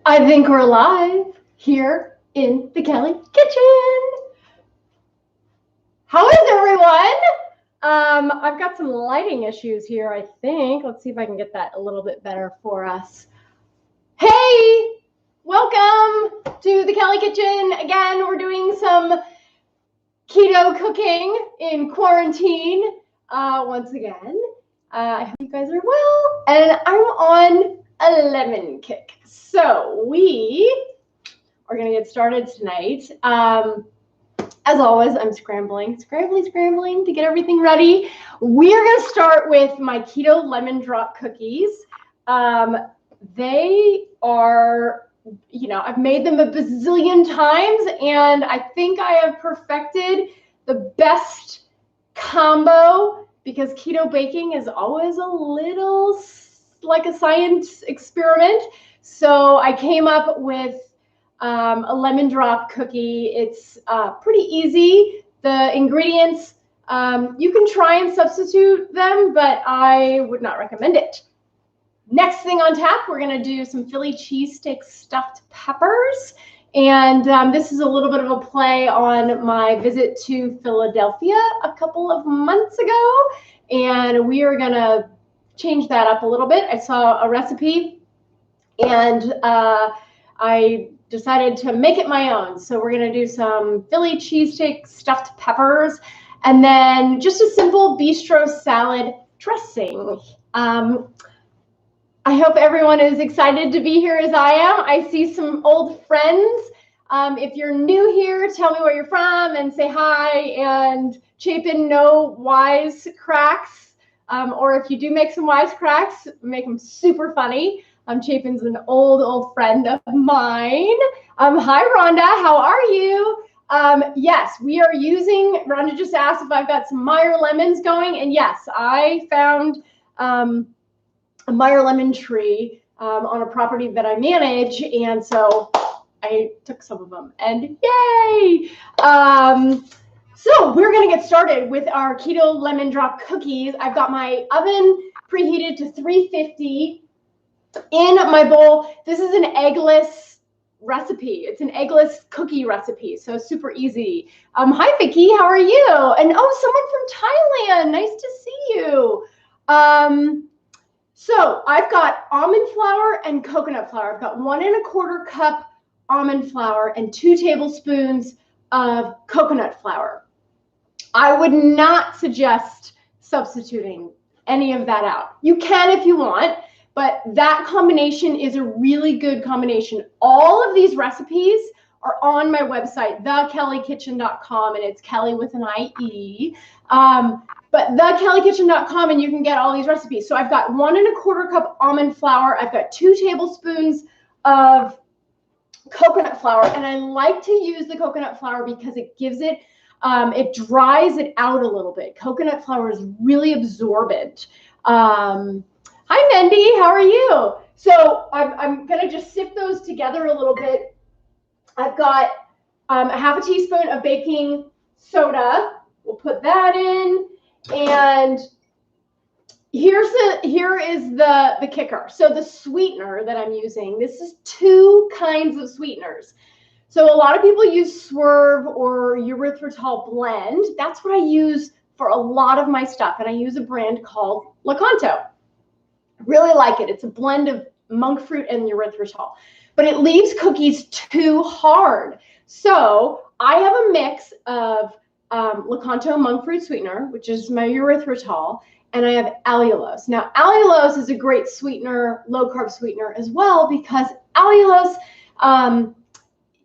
I think we're live here in the Kellie kitchen. How is everyone? I've got some lighting issues here, I think. Let's see if I can get that a little bit better for us. Hey, welcome to the Kellie kitchen. Again, we're doing some keto cooking in quarantine once again. I hope you guys are well, and I'm on a lemon kick. So we are going to get started tonight. As always, I'm scrambling to get everything ready. We are going to start with my keto lemon drop cookies. They are, I've made them a bazillion times, and I think I have perfected the best combo because keto baking is always a little like a science experiment. So I came up with a lemon drop cookie. It's pretty easy. The ingredients, you can try and substitute them, but I would not recommend it. Next thing on tap, we're going to do some Philly cheesesteak stuffed peppers. And this is a little bit of a play on my visit to Philadelphia a couple of months ago. And we are going to change that up a little bit. I saw a recipe and I decided to make it my own. So we're going to do some Philly cheesesteak stuffed peppers and then just a simple bistro salad dressing. I hope everyone is excited to be here as I am. I see some old friends. If you're new here, tell me where you're from and say hi and Chapin no wise cracks. Or if you do make some wise cracks, make them super funny. Chapin's an old friend of mine. Hi, Rhonda. How are you? Yes, we are using, Rhonda just asked if I've got some Meyer lemons going. And yes, I found a Meyer lemon tree on a property that I manage. And so I took some of them and yay! So we're going to get started with our keto lemon drop cookies. I've got my oven preheated to 350 in my bowl. This is an eggless recipe. It's an eggless cookie recipe, so super easy. Hi, Vicky. How are you? And oh, someone from Thailand. Nice to see you. So I've got almond flour and coconut flour. I've got 1 1/4 cup almond flour and 2 tablespoons of coconut flour. I would not suggest substituting any of that out. You can if you want, but that combination is a really good combination. All of these recipes are on my website, thekellykitchen.com, and it's Kellie with an I-E. But thekellykitchen.com, and you can get all these recipes. So I've got 1 1/4 cup almond flour. I've got 2 tablespoons of coconut flour, and I like to use the coconut flour because it gives it, it dries it out a little bit. Coconut flour is really absorbent. Hi, Mendy. How are you? So I'm going to just sift those together a little bit. I've got a 1/2 teaspoon of baking soda. We'll put that in. And here is the kicker. So the sweetener that I'm using, this is 2 kinds of sweeteners. So a lot of people use Swerve or erythritol blend. That's what I use for a lot of my stuff. And I use a brand called Lakanto. Really like it. It's a blend of monk fruit and erythritol, but it leaves cookies too hard. So I have a mix of Lakanto monk fruit sweetener, which is my erythritol, and I have allulose. Now, allulose is a great sweetener, low carb sweetener as well, because allulose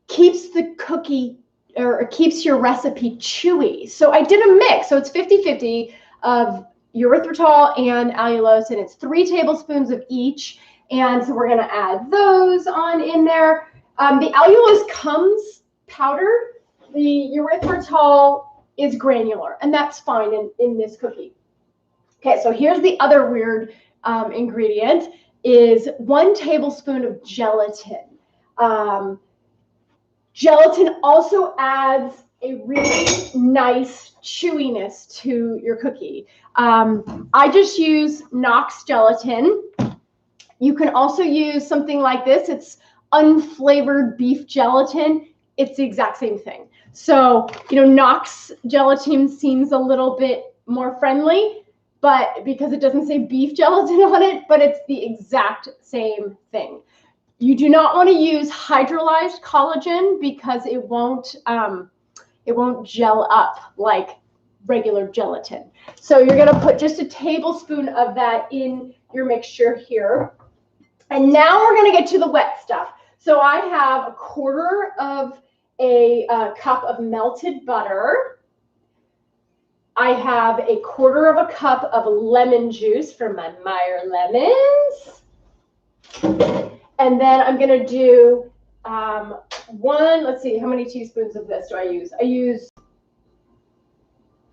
keeps the cookie or keeps your recipe chewy. So I did a mix. So it's 50-50 of erythritol and allulose, and it's 3 tablespoons of each. And so we're going to add those on in there. The allulose comes powdered. The erythritol is granular, and that's fine in this cookie. Okay, so here's the other weird ingredient is 1 tablespoon of gelatin. Gelatin also adds a really nice chewiness to your cookie. I just use Knox gelatin. You can also use something like this. It's unflavored beef gelatin, it's the exact same thing. So, Knox gelatin seems a little bit more friendly, but because it doesn't say beef gelatin on it, but it's the exact same thing. You do not want to use hydrolyzed collagen because it won't gel up like regular gelatin. So you're going to put just a tablespoon of that in your mixture here. And now we're going to get to the wet stuff. So I have a quarter of a cup of melted butter. I have a quarter of a cup of lemon juice from my Meyer lemons. And then I'm going to do let's see, how many teaspoons of this do I use? I use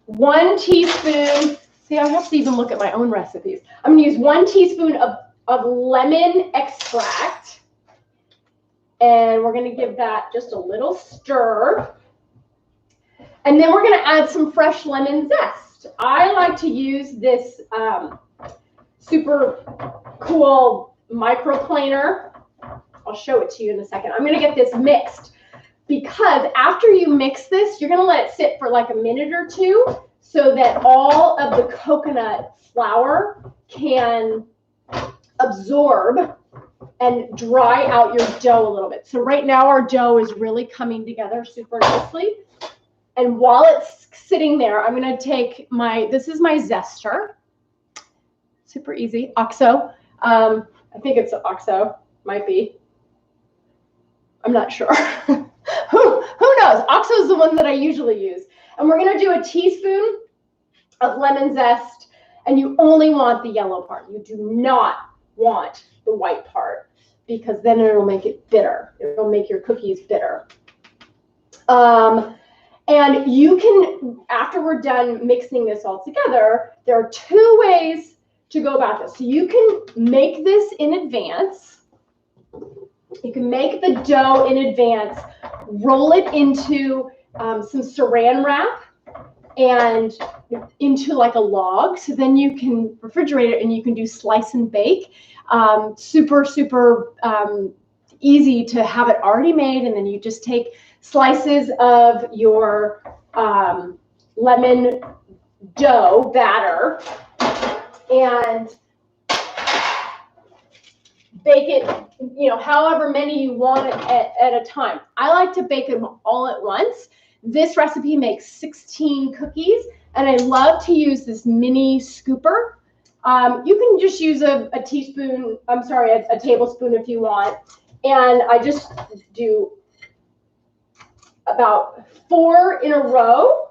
1 teaspoon. See, I have to even look at my own recipes. I'm going to use 1 teaspoon of lemon extract. And we're going to give that just a little stir. And then we're going to add some fresh lemon zest. I like to use this super cool microplaner. I'll show it to you in a second. I'm going to get this mixed because after you mix this, you're going to let it sit for like a minute or two so that all of the coconut flour can absorb and dry out your dough a little bit. So right now our dough is really coming together super nicely. And while it's sitting there, I'm going to take this is my zester. Super easy. OXO. I think it's OXO. Might be. I'm not sure. Who knows? OXO is the one that I usually use. And we're going to do a teaspoon of lemon zest. And you only want the yellow part. You do not want the white part because then it'll make it bitter. It'll make your cookies bitter. And you can, after we're done mixing this all together, there are 2 ways to go about this. So you can make this in advance. You can make the dough in advance, roll it into some saran wrap and into like a log. So then you can refrigerate it and you can do slice and bake. Super easy to have it already made. And then you just take slices of your lemon dough batter and bake it, however many you want at a time. I like to bake them all at once. This recipe makes 16 cookies, and I love to use this mini scooper. You can just use a tablespoon if you want. And I just do about 4 in a row.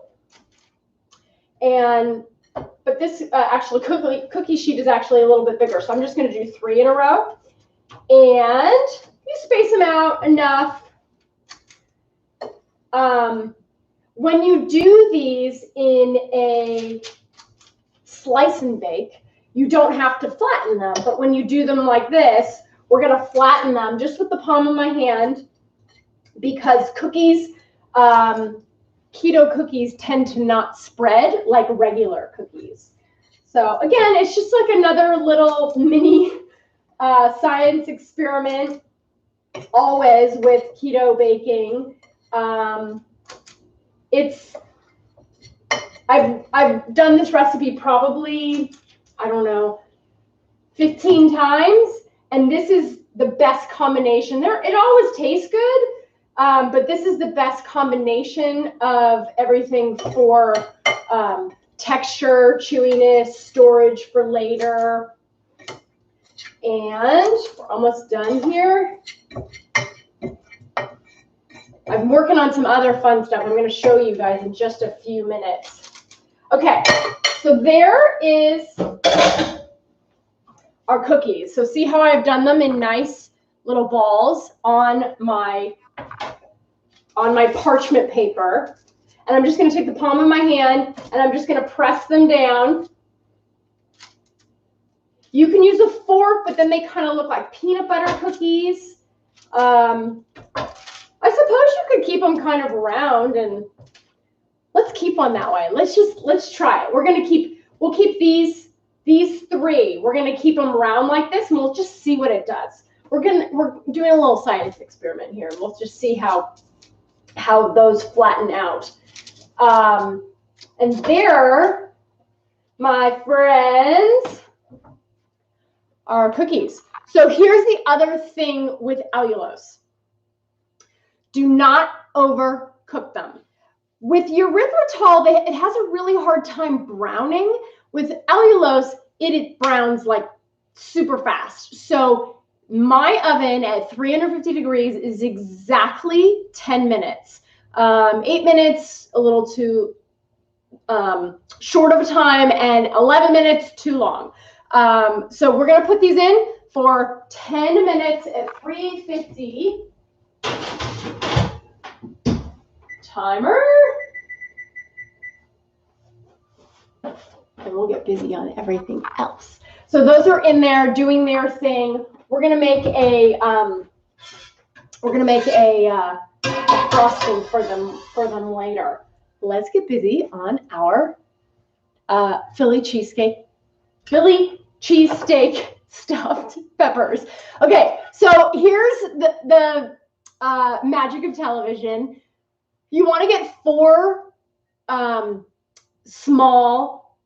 But this actually cookie sheet is actually a little bit bigger. So I'm just going to do 3 in a row. And you space them out enough. When you do these in a slice and bake, you don't have to flatten them. But when you do them like this, we're going to flatten them just with the palm of my hand because cookies, keto cookies tend to not spread like regular cookies. So again, it's just like another little mini science experiment, always with keto baking. I've done this recipe probably, 15 times, and this is the best combination. It always tastes good, but this is the best combination of everything for texture, chewiness, storage for later. And we're almost done here. I'm working on some other fun stuff. I'm going to show you guys in just a few minutes. Okay, so there is our cookies. So see how I've done them in nice little balls on my parchment paper. And I'm just going to take the palm of my hand and I'm just going to press them down. You can use a fork, but then they kind of look like peanut butter cookies. I suppose you could keep them kind of round, and let's keep one that way. Let's try it. We'll keep these 3. We're going to keep them round like this, and we'll just see what it does. we're doing a little science experiment here. We'll just see how those flatten out. And there, my friends, are cookies. So here's the other thing with allulose. Do not overcook them. With erythritol, it has a really hard time browning. With allulose, it browns like super fast. So my oven at 350 degrees is exactly 10 minutes. 8 minutes, a little too short of a time, and 11 minutes, too long. So we're going to put these in for 10 minutes at 350. Timer. And we'll get busy on everything else. So those are in there doing their thing. We're going to make a frosting for them later. Let's get busy on our Philly cheesesteak stuffed peppers. Okay, so here's the magic of television. You want to get 4 small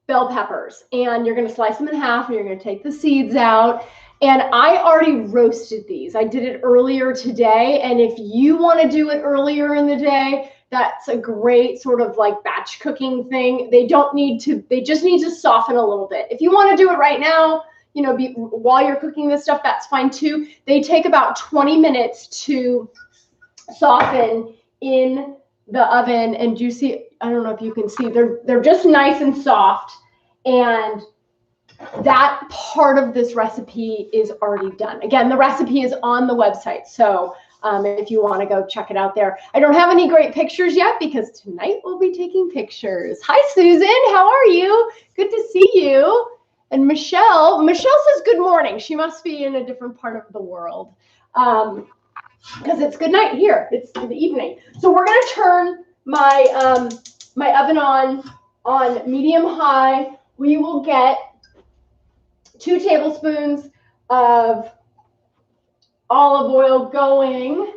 bell peppers, and you're going to slice them in half, and you're going to take the seeds out. And I already roasted these. I did it earlier today, and if you want to do it earlier in the day, that's a great sort of like batch cooking thing. They just need to soften a little bit. If you want to do it right now, while you're cooking this stuff, that's fine too. They take about 20 minutes to soften in the oven, and you see, I don't know if you can see, they're just nice and soft, and that part of this recipe is already done. Again, the recipe is on the website, so if you want to go check it out there. I don't have any great pictures yet because tonight we'll be taking pictures. Hi, Susan. How are you? Good to see you. And Michelle says good morning. She must be in a different part of the world because it's good night here. It's the evening. So we're going to turn my my oven on medium high. We will get 2 tablespoons of olive oil going.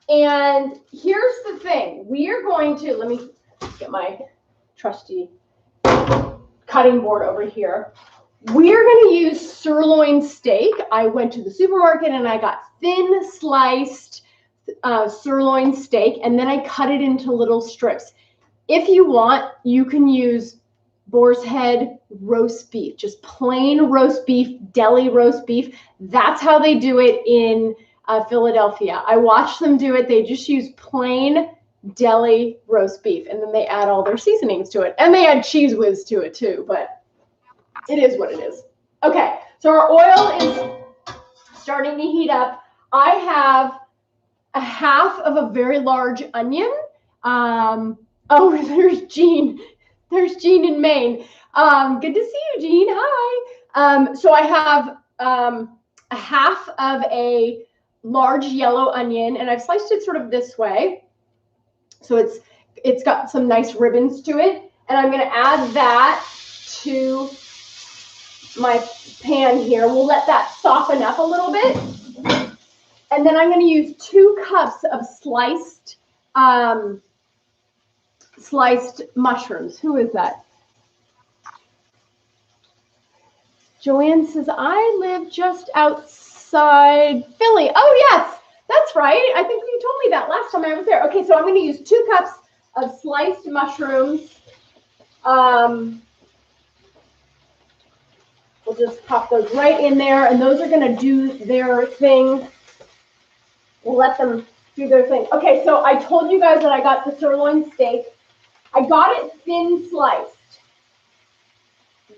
And here's the thing. We are going to, let me get my trusty cutting board over here. We're going to use sirloin steak. I went to the supermarket and I got thin sliced sirloin steak, and then I cut it into little strips. If you want, you can use boar's head roast beef, just plain roast beef, deli roast beef. That's how they do it in Philadelphia. I watched them do it. They just use plain deli roast beef, and then they add all their seasonings to it, and they add Cheese Whiz to it too, but it is what it is. Okay, so our oil is starting to heat up. I have a half of a very large onion. Oh, there's Jean. There's Jean in Maine. Good to see you, Jean. Hi. So I have a half of a large yellow onion, and I've sliced it sort of this way. So it's got some nice ribbons to it. And I'm going to add that to my pan here. We'll let that soften up a little bit. And then I'm going to use 2 cups of sliced mushrooms. Who is that? Joanne says, I live just outside Philly. Oh, yes, that's right. I think you told me that last time I was there. Okay, so I'm going to use 2 cups of sliced mushrooms. We'll just pop those right in there, and those are going to do their thing. We'll let them do their thing. Okay, so I told you guys that I got the sirloin steak. I got it thin sliced.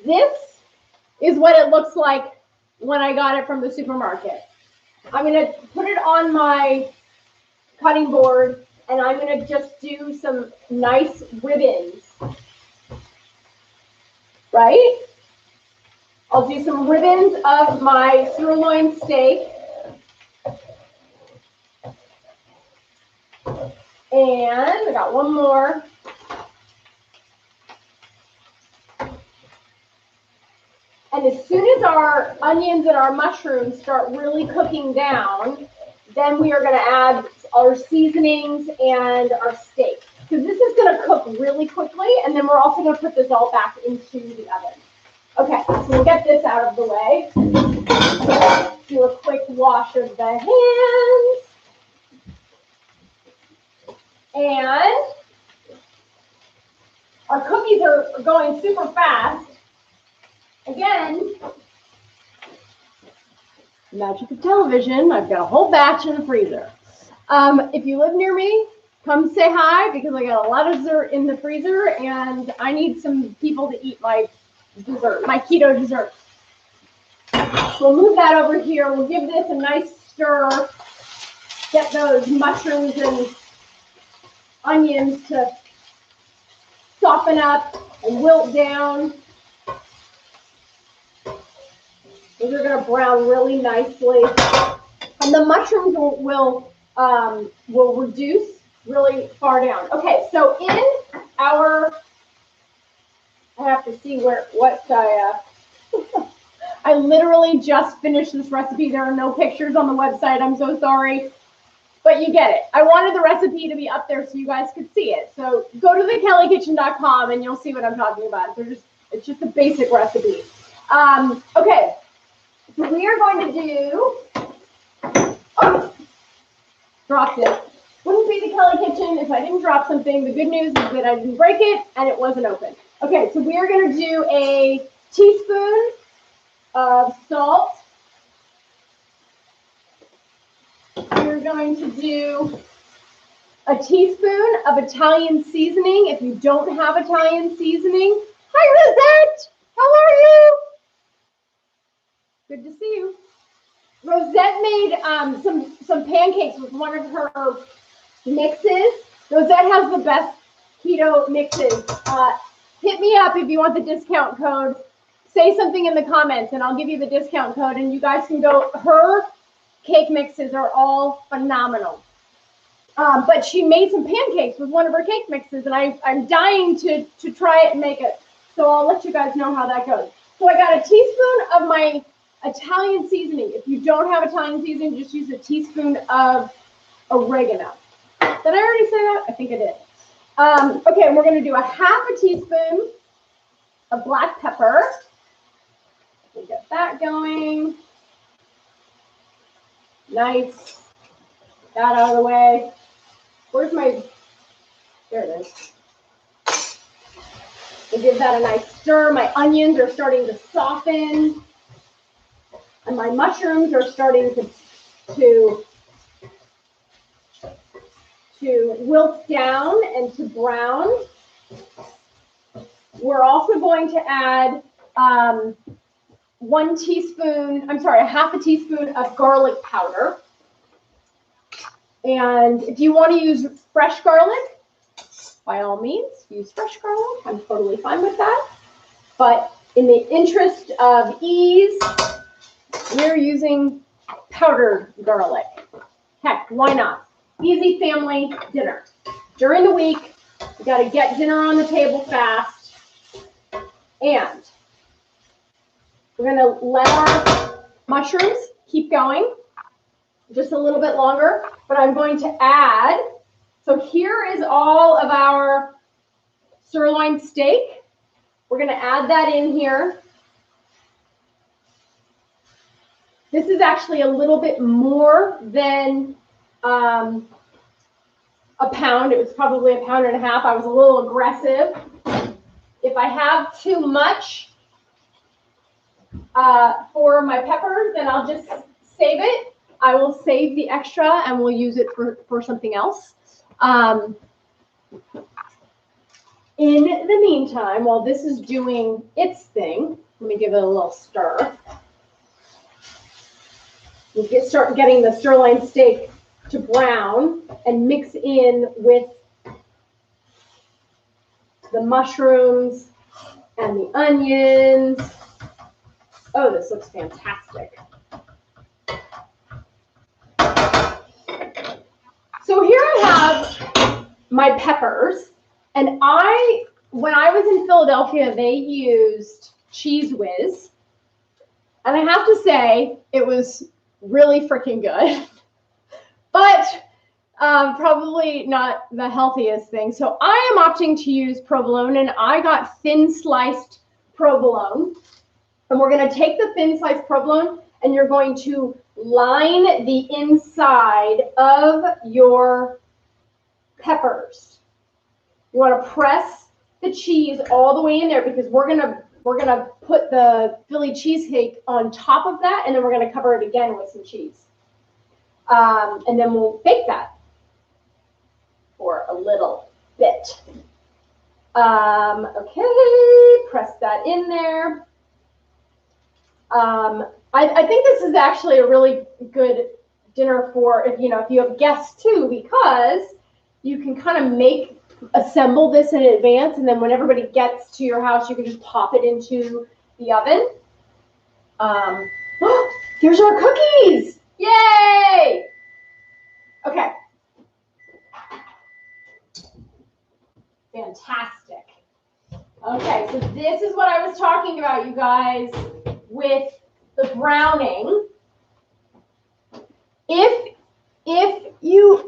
This is what it looks like when I got it from the supermarket. I'm going to put it on my cutting board, and I'm going to just do some nice ribbons. Right? I'll do some ribbons of my sirloin steak. And I got one more. And as soon as our onions and our mushrooms start really cooking down, then we are going to add our seasonings and our steak. Because this is going to cook really quickly, and then we're also going to put this all back into the oven. Okay, so we'll get this out of the way. Do a quick wash of the hands. And our cookies are going super fast. Again, magic of television. I've got a whole batch in the freezer. If you live near me, come say hi because I got a lot of dessert in the freezer and I need some people to eat my dessert, my keto dessert. We'll move that over here. We'll give this a nice stir. Get those mushrooms and onions to soften up and wilt down. Those are going to brown really nicely. And the mushrooms will reduce really far down. Okay, so in our, I have to see what I literally just finished this recipe. There are no pictures on the website. I'm so sorry. But you get it. I wanted the recipe to be up there so you guys could see it. So go to thekellykitchen.com and you'll see what I'm talking about. It's just a basic recipe. Okay, so we are going to do, oh, dropped it. Wouldn't be the Kellie Kitchen if I didn't drop something. The good news is that I didn't break it and it wasn't open. Okay, so we are going to do a teaspoon of salt. We're going to do a teaspoon of Italian seasoning. If you don't have Italian seasoning, hi Rosette, how are you? Good to see you. Rosette made some pancakes with one of her mixes. Rosette has the best keto mixes. Hit me up if you want the discount code. Say something in the comments and I'll give you the discount code and you guys can go. Her cake mixes are all phenomenal. But she made some pancakes with one of her cake mixes and I'm dying to try it and make it. So I'll let you guys know how that goes. So I got a teaspoon of my Italian seasoning. If you don't have Italian seasoning, just use a teaspoon of oregano. Did I already say that? I think I did. Okay, and we're going to do a half a teaspoon of black pepper. We'll get that going. Nice. Get that out of the way. Where's my, there it is. We'll give that a nice stir. My onions are starting to soften. And my mushrooms are starting to wilt down and to brown. We're also going to add a half a teaspoon of garlic powder. And if you want to use fresh garlic, by all means, use fresh garlic. I'm totally fine with that. But in the interest of ease, we're using powdered garlic. Heck, why not? Easy family dinner. During the week, we got to get dinner on the table fast. And we're going to let our mushrooms keep going just a little bit longer. But I'm going to add, so here is all of our sirloin steak. We're going to add that in here. This is actually a little bit more than a pound. It was probably a pound and a half. I was a little aggressive. If I have too much for my peppers, then I'll just save it. I will save the extra and we'll use it for something else. In the meantime, while this is doing its thing, let me give it a little stir. We'll start getting the sirloin steak to brown and mix in with the mushrooms and the onions. Oh, this looks fantastic. So here I have my peppers, and when I was in Philadelphia, they used Cheese Whiz. And I have to say, it was really freaking good, but probably not the healthiest thing. So I am opting to use provolone, and I got thin sliced provolone. And we're going to take the thin sliced provolone, and you're going to line the inside of your peppers. You want to press the cheese all the way in there, because we're gonna put the Philly cheesesteak on top of that, and then we're gonna cover it again with some cheese. And then we'll bake that for a little bit. Okay, press that in there. I think this is actually a really good dinner for if you have guests too, because you can kind of assemble this in advance, and then when everybody gets to your house, you can just pop it into the oven. Here's our cookies! Yay! Okay. Fantastic. Okay, so this is what I was talking about, you guys, with the browning.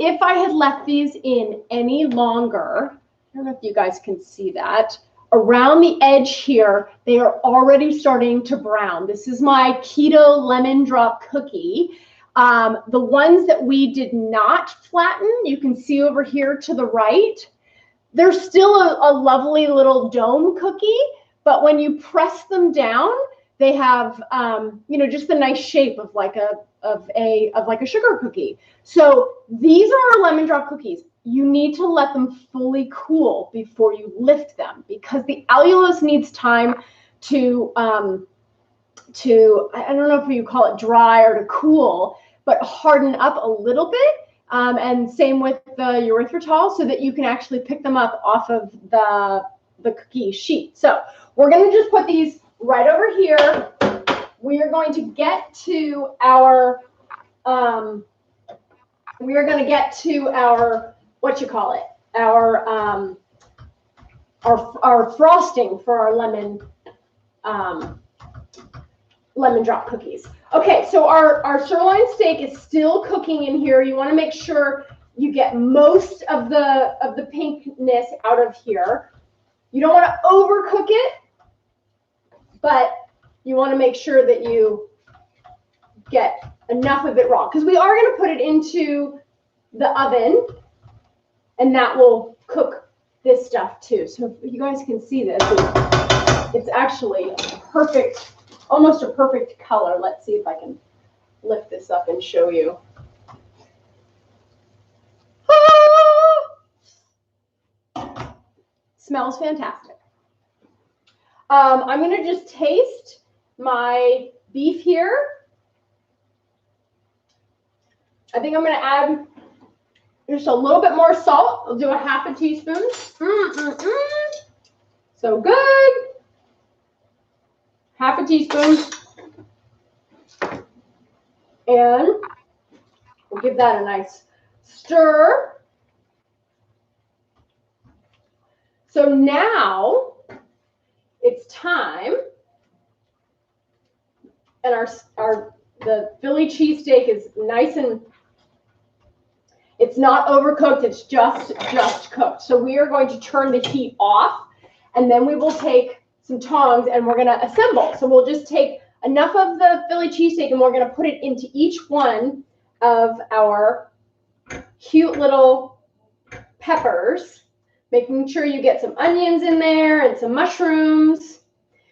If I had left these in any longer, I don't know if you guys can see that, around the edge here, they are already starting to brown. This is my keto lemon drop cookie. The ones that we did not flatten, you can see over here to the right, they're still a lovely little dome cookie, but when you press them down, they have just the nice shape of like a sugar cookie. So these are our lemon drop cookies. You need to let them fully cool before you lift them, because the allulose needs time to I don't know if you call it dry or to cool, but harden up a little bit. And same with the erythritol, so that you can actually pick them up off of the cookie sheet. So we're going to just put these right over here. We are going to get to our our frosting for our lemon drop cookies. Okay, so our sirloin steak is still cooking in here. You want to make sure you get most of the pinkness out of here. You don't want to overcook it, but you want to make sure that you get enough of it raw, because we are going to put it into the oven, and that will cook this stuff too. So if you guys can see this, it's actually perfect, almost a perfect color. Let's see if I can lift this up and show you. Smells fantastic. I'm going to just taste my beef here. I think I'm going to add just a little bit more salt. I'll do a half a teaspoon. So good. Half a teaspoon. And we'll give that a nice stir. So now it's time, and the Philly cheesesteak is nice, and it's not overcooked, it's just cooked. So we are going to turn the heat off, and then we will take some tongs and we're going to assemble. So we'll just take enough of the Philly cheesesteak, and we're going to put it into each one of our cute little peppers, making sure you get some onions in there and some mushrooms.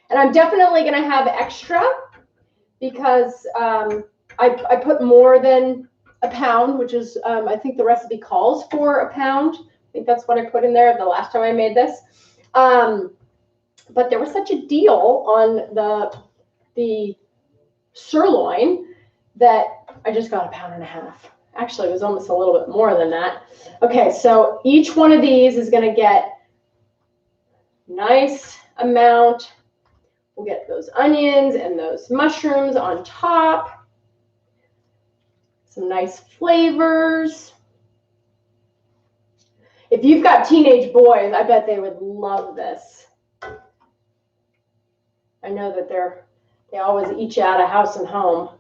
And I'm definitely going to have extra, because I put more than a pound, which is, I think the recipe calls for a pound. I think that's what I put in there the last time I made this. But there was such a deal on the sirloin that I just got a pound and a half. Actually, it was almost a little bit more than that. Okay, so each one of these is going to get a nice amount. We'll get those onions and those mushrooms on top. Some nice flavors. If you've got teenage boys, I bet they would love this. I know that they're They always eat you out of house and home.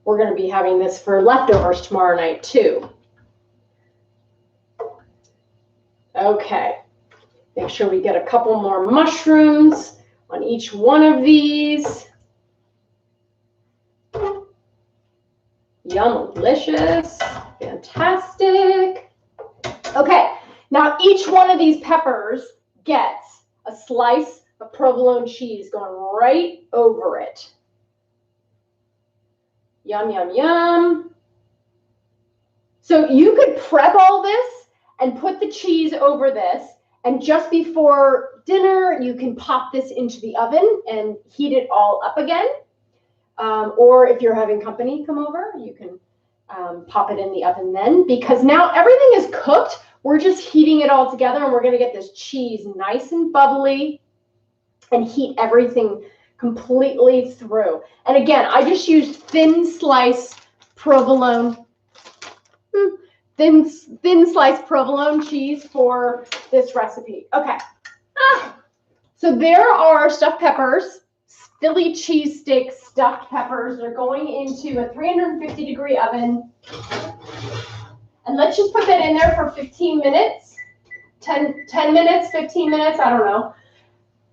We're going to be having this for leftovers tomorrow night too. Okay. Make sure we get a couple more mushrooms on each one of these. Yum, delicious, fantastic. Okay, now each one of these peppers gets a slice of provolone cheese going right over it. Yum, yum, yum. So you could prep all this and put the cheese over this, and just before dinner, you can pop this into the oven and heat it all up again. Or if you're having company come over, you can pop it in the oven then, because now everything is cooked. We're just heating it all together, and we're going to get this cheese nice and bubbly and heat everything completely through. And again, I just used thin slice provolone, thin slice provolone cheese for this recipe. Okay. So there are stuffed peppers, Philly cheesesteak stuffed peppers. They're going into a 350-degree oven. And let's just put that in there for 15 minutes, 10 minutes, 15 minutes, I don't know.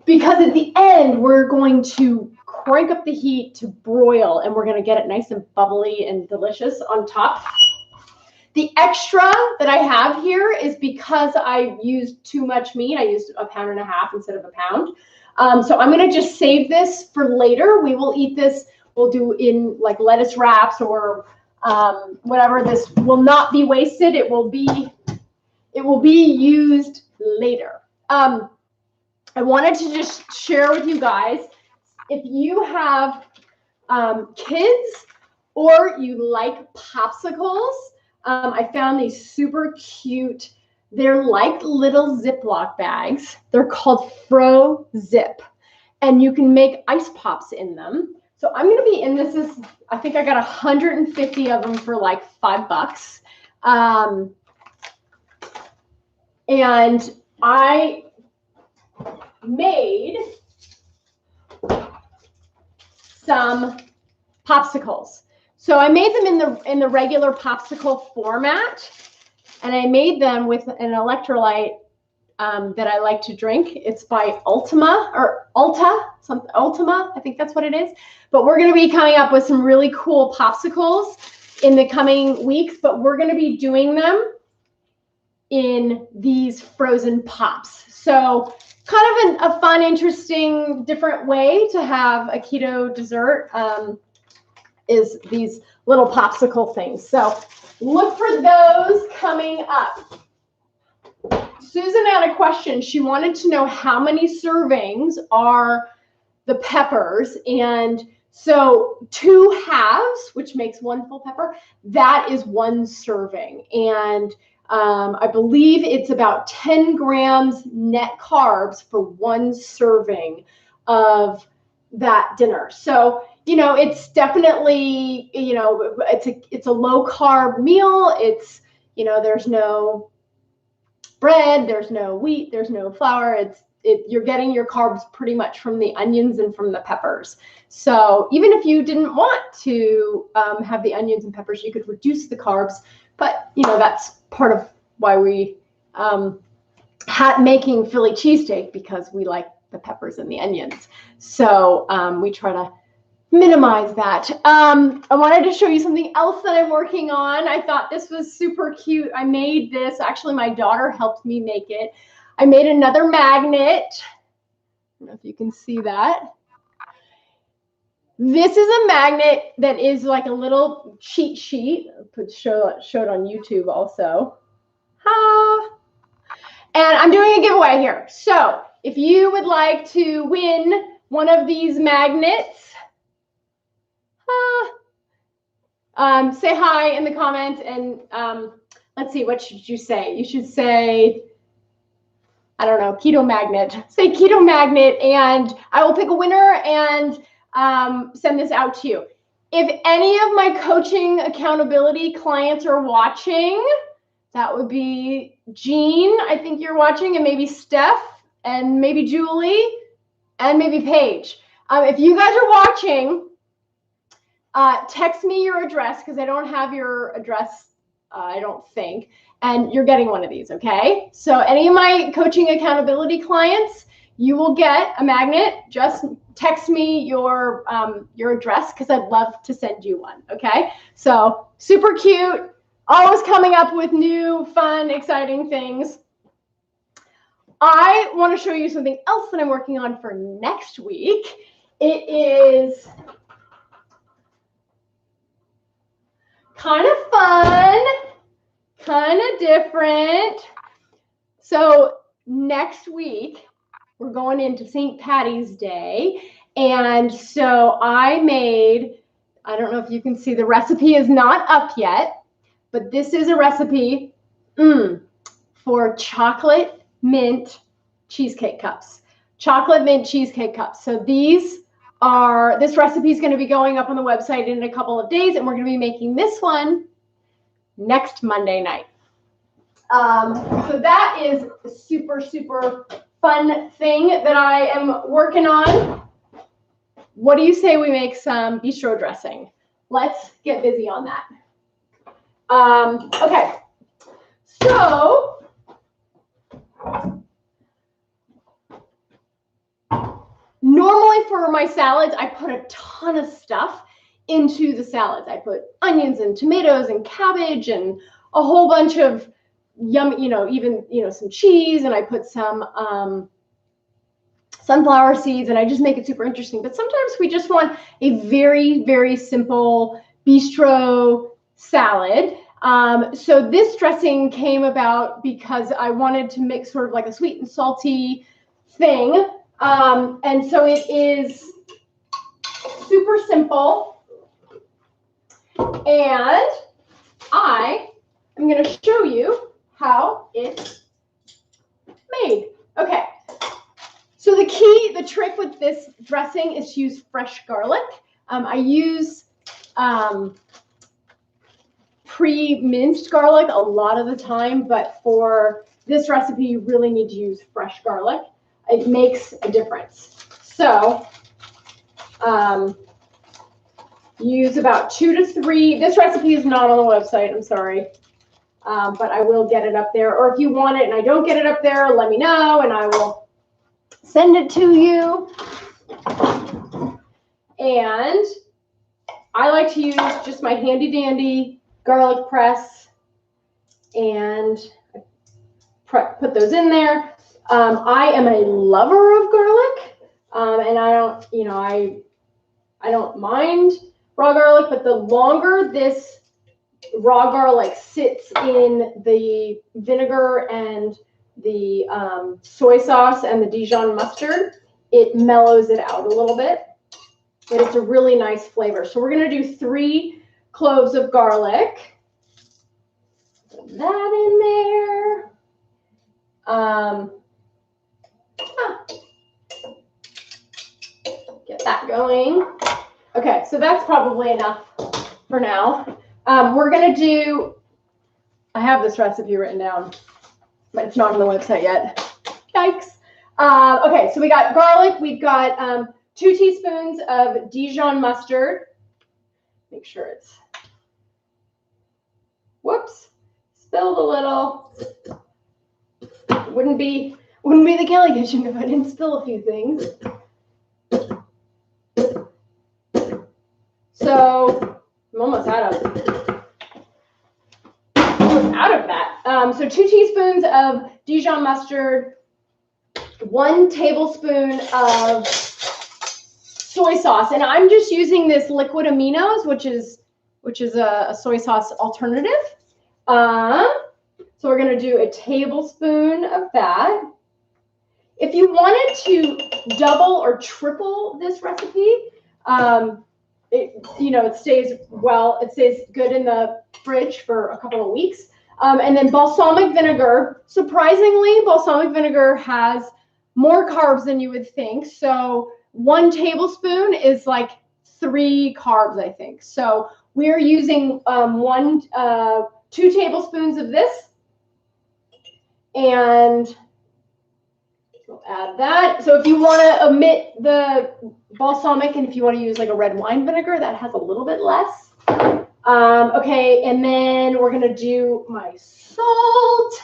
Because at the end, we're going to crank up the heat to broil, and we're going to get it nice and bubbly and delicious on top. The extra that I have here is because I used too much meat. I used 1.5 pounds instead of 1 pound. So I'm going to just save this for later. We will eat this. We'll do in like lettuce wraps or whatever. This will not be wasted. It will be used later. I wanted to just share with you guys, if you have kids or you like popsicles, I found these super cute. They're like little Ziploc bags. They're called Fro-Zip, and you can make ice pops in them. So I'm going to be in this. I think I got 150 of them for like $5. And I made some popsicles. So I made them in the regular popsicle format, and I made them with an electrolyte that I like to drink. It's by Ultima, I think that's what it is. But we're going to be coming up with some really cool popsicles in the coming weeks, but we're going to be doing them in these frozen pops. So kind of a fun, interesting, different way to have a keto dessert is these little popsicle things. So look for those coming up. Susan had a question. She wanted to know how many servings are the peppers. And so 2 halves, which makes 1 full pepper, that is 1 serving. And I believe it's about 10 grams net carbs for 1 serving of that dinner. So, you know, it's definitely, you know, it's a low carb meal. It's, you know, there's no bread, there's no wheat, there's no flour. You're getting your carbs pretty much from the onions and from the peppers. So even if you didn't want to have the onions and peppers, you could reduce the carbs. But, you know, that's part of why we making Philly cheesesteak, because we like the peppers and the onions. So we try to minimize that. I wanted to show you something else that I'm working on. I thought this was super cute. I made this. Actually, my daughter helped me make it. I made another magnet. I don't know if you can see that. This is a magnet that is like a little cheat sheet. I'll show it on YouTube also. And I'm doing a giveaway here. So if you would like to win one of these magnets, say hi in the comments, and let's see, what should you say? You should say, I don't know, keto magnet. Say keto magnet, and I will pick a winner and send this out to you. If any of my coaching accountability clients are watching, that would be Jean, I think you're watching, and maybe Steph, and maybe Julie. and maybe Paige. If you guys are watching, text me your address because I don't have your address, I don't think, and you're getting one of these, okay? So any of my coaching accountability clients, you will get a magnet. Just text me your address because I'd love to send you one, okay? So super cute, always coming up with new, fun, exciting things. I want to show you something else that I'm working on for next week. It is kind of fun, kind of different. So next week, we're going into St. Patty's Day. And so I made, I don't know if you can see, the recipe is not up yet, but this is a recipe for chocolate mint cheesecake cups. Chocolate mint cheesecake cups. So this recipe is going to be going up on the website in a couple of days, and we're going to be making this one next Monday night. So that is a super, super fun thing that I am working on. What do you say we make some bistro dressing? Let's get busy on that. Okay, so normally for my salads, I put a ton of stuff into the salads. I put onions and tomatoes and cabbage and a whole bunch of yummy, even some cheese, and I put some sunflower seeds, and I just make it super interesting. But sometimes we just want a very, very simple bistro salad. So this dressing came about because I wanted to make sort of like a sweet and salty thing. And so it is super simple. And I am going to show you how it's made. Okay. So the trick with this dressing is to use fresh garlic. I use pre-minced garlic a lot of the time, but for this recipe, you really need to use fresh garlic. It makes a difference. So use about 2 to 3. This recipe is not on the website, I'm sorry, but I will get it up there. Or if you want it and I don't get it up there, let me know and I will send it to you. And I like to use just my handy dandy garlic press and put those in there. I am a lover of garlic, and I don't mind raw garlic, but the longer this raw garlic sits in the vinegar and the soy sauce and the Dijon mustard, it mellows it out a little bit, but it's a really nice flavor. So we're going to do 3 cloves of garlic. Put that in there. Get that going. Okay, so that's probably enough for now. We're going to do, I have this recipe written down, but it's not on the website yet. Yikes. Okay, so we got garlic. We've got 2 teaspoons of Dijon mustard. Make sure it's, whoops, spilled a little. Wouldn't be the Kelly kitchen if I didn't spill a few things. So I'm almost out of that. So 2 teaspoons of Dijon mustard, 1 tablespoon of soy sauce, and I'm just using this liquid aminos, which is a soy sauce alternative. So we're going to do a tablespoon of that. If you wanted to double or triple this recipe, it stays good in the fridge for a couple of weeks. And then balsamic vinegar. Surprisingly, balsamic vinegar has more carbs than you would think. So 1 tablespoon is like 3 carbs, I think. So we're using 2 tablespoons of this and We'll add that. So if you want to omit the balsamic and if you want to use like a red wine vinegar, that has a little bit less. Okay, and then we're going to do my salt.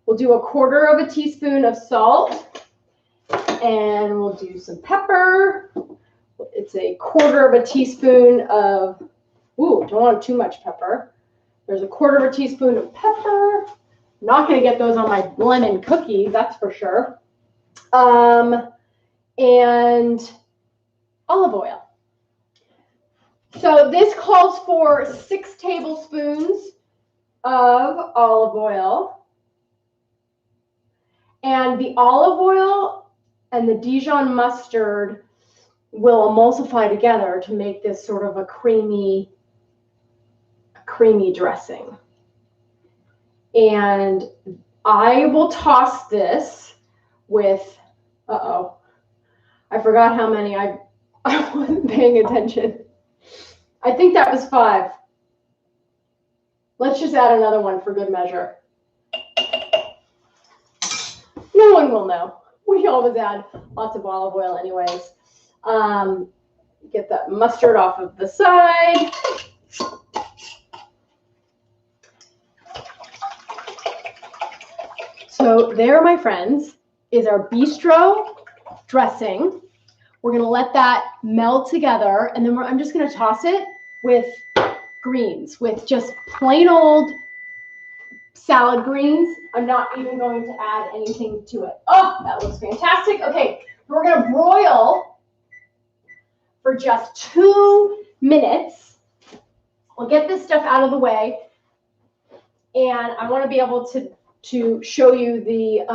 We'll do 1/4 teaspoon of salt. And we'll do some pepper. It's 1/4 teaspoon of, ooh, don't want too much pepper. There's 1/4 teaspoon of pepper. Not going to get those on my lemon cookies, that's for sure. And olive oil. So this calls for 6 tablespoons of olive oil. And the olive oil and the Dijon mustard will emulsify together to make this sort of a creamy dressing. And I will toss this with, I forgot how many. I wasn't paying attention. I think that was 5. Let's just add another one for good measure. No one will know. We always add lots of olive oil anyways. Get that mustard off of the side. So there, my friends, is our bistro dressing. We're going to let that melt together, and then I'm just going to toss it with greens, with just plain old salad greens. I'm not even going to add anything to it. Oh, that looks fantastic. Okay, we're going to broil for just 2 minutes. We'll get this stuff out of the way, and I want to be able to show you the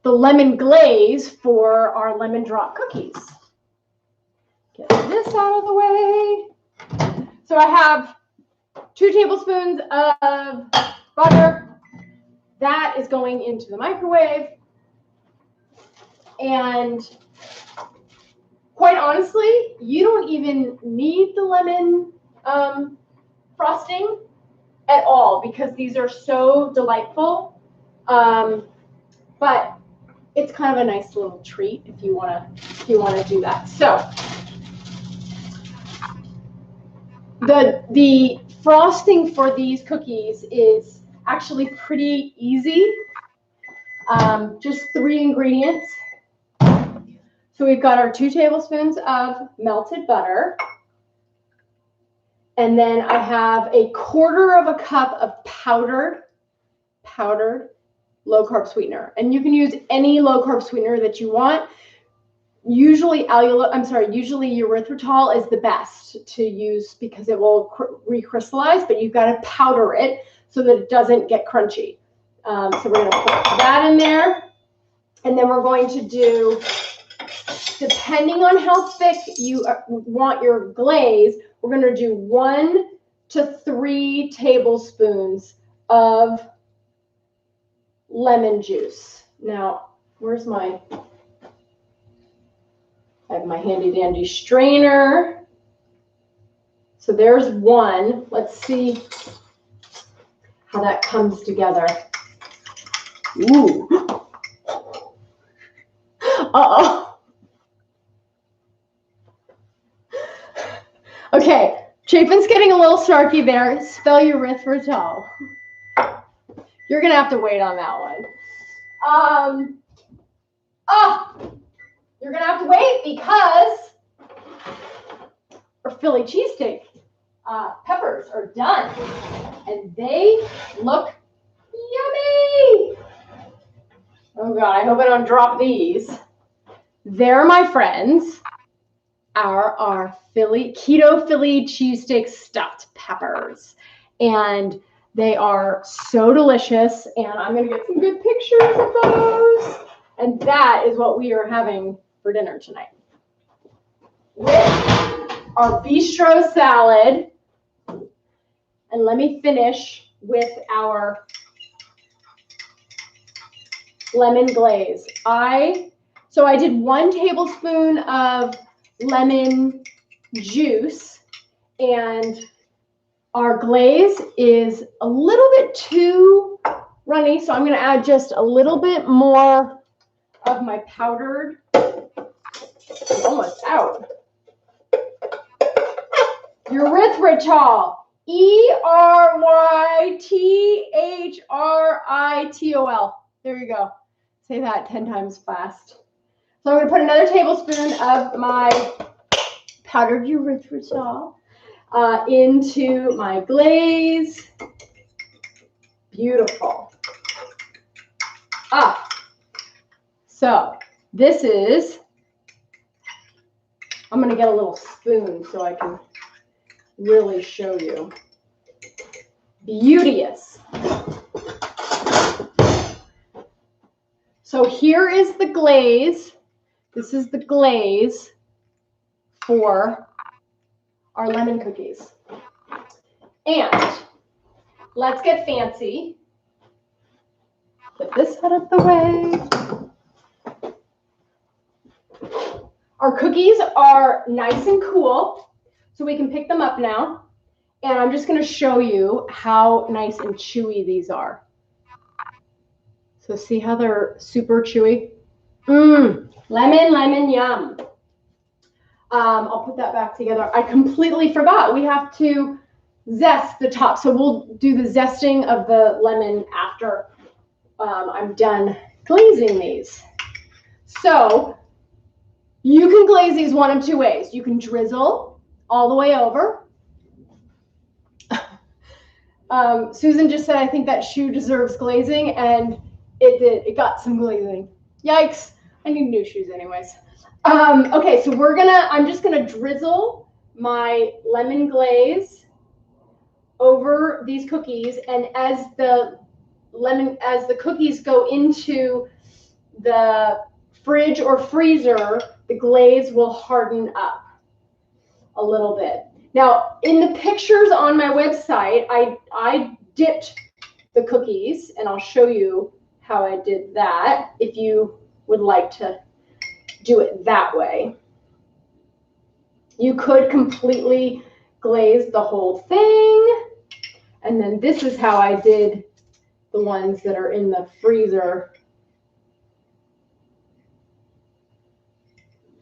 lemon glaze for our lemon drop cookies. Get this out of the way. So I have 2 tablespoons of butter. That is going into the microwave. And quite honestly, you don't even need the lemon frosting at all because these are so delightful. But it's kind of a nice little treat if you want to do that. So the frosting for these cookies is actually pretty easy. Just 3 ingredients. So we've got our 2 tablespoons of melted butter. And then I have 1/4 cup of powdered low-carb sweetener. And you can use any low-carb sweetener that you want. Usually erythritol is the best to use because it will recrystallize, but you've got to powder it so that it doesn't get crunchy. So we're going to put that in there. And then we're going to do, depending on how thick you want your glaze, we're going to do 1 to 3 tablespoons of lemon juice. Now, where's I have my handy dandy strainer. So there's 1. Let's see how that comes together. Ooh. Uh-oh. Okay, Chapin's getting a little snarky there. Spell erythritol. You're going to have to wait on that one. You're going to have to wait because our Philly cheesesteak peppers are done. And they look yummy. Oh, God, I hope I don't drop these. There, my friends, are our Keto Philly cheesesteak stuffed peppers. And they are so delicious, and I'm going to get some good pictures of those. And that is what we are having for dinner tonight. With our bistro salad. And let me finish with our lemon glaze. So I did 1 tablespoon of lemon juice, and our glaze is a little bit too runny, so I'm going to add just a little bit more of my powdered. I'm almost out. Erythritol. Erythritol. There you go. Say that 10 times fast. So I'm going to put another tablespoon of my powdered erythritol into my glaze. Beautiful. So this is, I'm going to get a little spoon so I can really show you. Beauteous. So here is the glaze. This is the glaze for our lemon cookies. And let's get fancy. Put this out of the way. Our cookies are nice and cool, so we can pick them up now. And I'm just going to show you how nice and chewy these are. So see how they're super chewy? Lemon, yum. I'll put that back together. I completely forgot. We have to zest the top. So we'll do the zesting of the lemon after I'm done glazing these. So you can glaze these one of two ways. You can drizzle all the way over. Susan just said, I think that shoe deserves glazing, and it did. It got some glazing. Yikes. I need new shoes anyways. Okay, so I'm just gonna drizzle my lemon glaze over these cookies, and as the cookies go into the fridge or freezer, the glaze will harden up a little bit. Now, in the pictures on my website, I dipped the cookies, and I'll show you how I did that if you would like to do it that way. You could completely glaze the whole thing, and then this is how I did the ones that are in the freezer.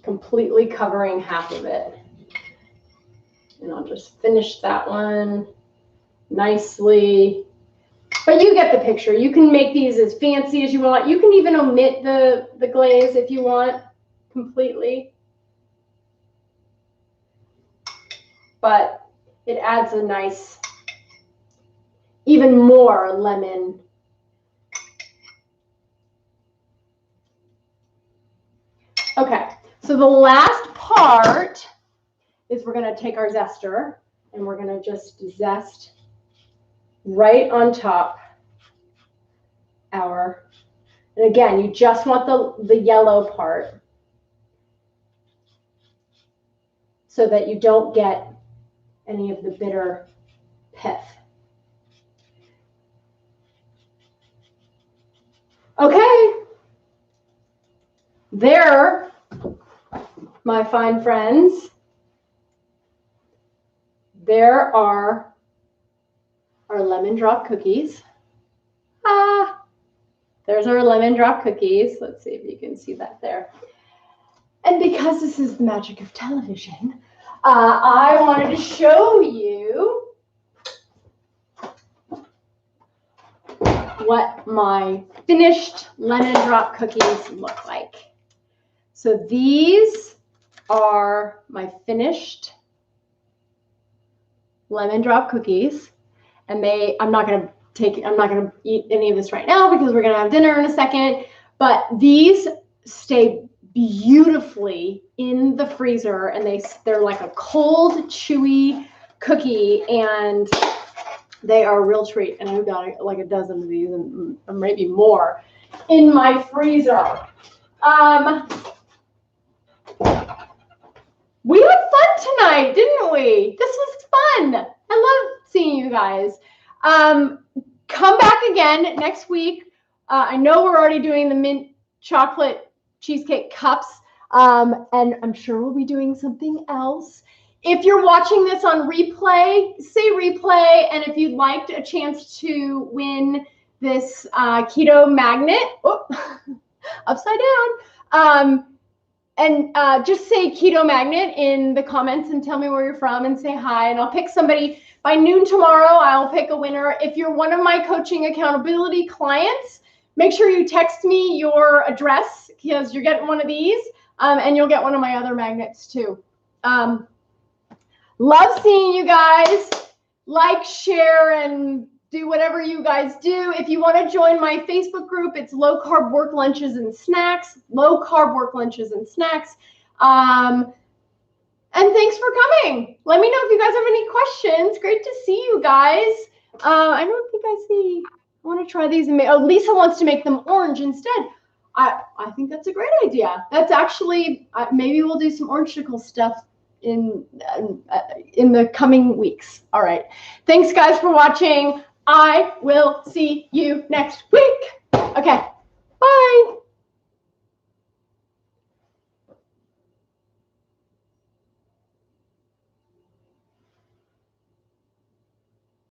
Completely covering half of it. And I'll just finish that one nicely. But you get the picture. You can make these as fancy as you want. You can even omit the glaze if you want completely. But it adds a nice, even more lemon. Okay, so the last part is we're going to take our zester and we're going to just zest right on top and again, you just want the yellow part so that you don't get any of the bitter pith. Okay, there, my fine friends, there are our lemon drop cookies. There's our lemon drop cookies. Let's see if you can see that there. And because this is the magic of television, I wanted to show you what my finished lemon drop cookies look like. So these are my finished lemon drop cookies, and I'm not going to eat any of this right now because we're going to have dinner in a second, but these stay beautifully in the freezer, and they're like a cold, chewy cookie, and they are a real treat. And I've got like a dozen of these and maybe more in my freezer. We had fun tonight, didn't we? This was fun. I love seeing you guys. Come back again next week. I know we're already doing the mint chocolate cheesecake cups, and I'm sure we'll be doing something else. If you're watching this on replay, say replay, and if you'd like a chance to win this keto magnet. Oh, upside down. And just say keto magnet in the comments and tell me where you're from and say hi. And I'll pick somebody by noon tomorrow. I'll pick a winner. If you're one of my coaching accountability clients, make sure you text me your address because you're getting one of these, and you'll get one of my other magnets too. Love seeing you guys. Like, share, and do whatever you guys do. If you want to join my Facebook group, it's Low Carb Work Lunches and Snacks. Low Carb Work Lunches and Snacks. And thanks for coming. Let me know if you guys have any questions. Great to see you guys. I don't think I see. I want to try these. And Lisa wants to make them orange instead. I think that's a great idea. That's actually, maybe we'll do some orange-chicle stuff in the coming weeks. All right. Thanks, guys, for watching. I will see you next week. Okay.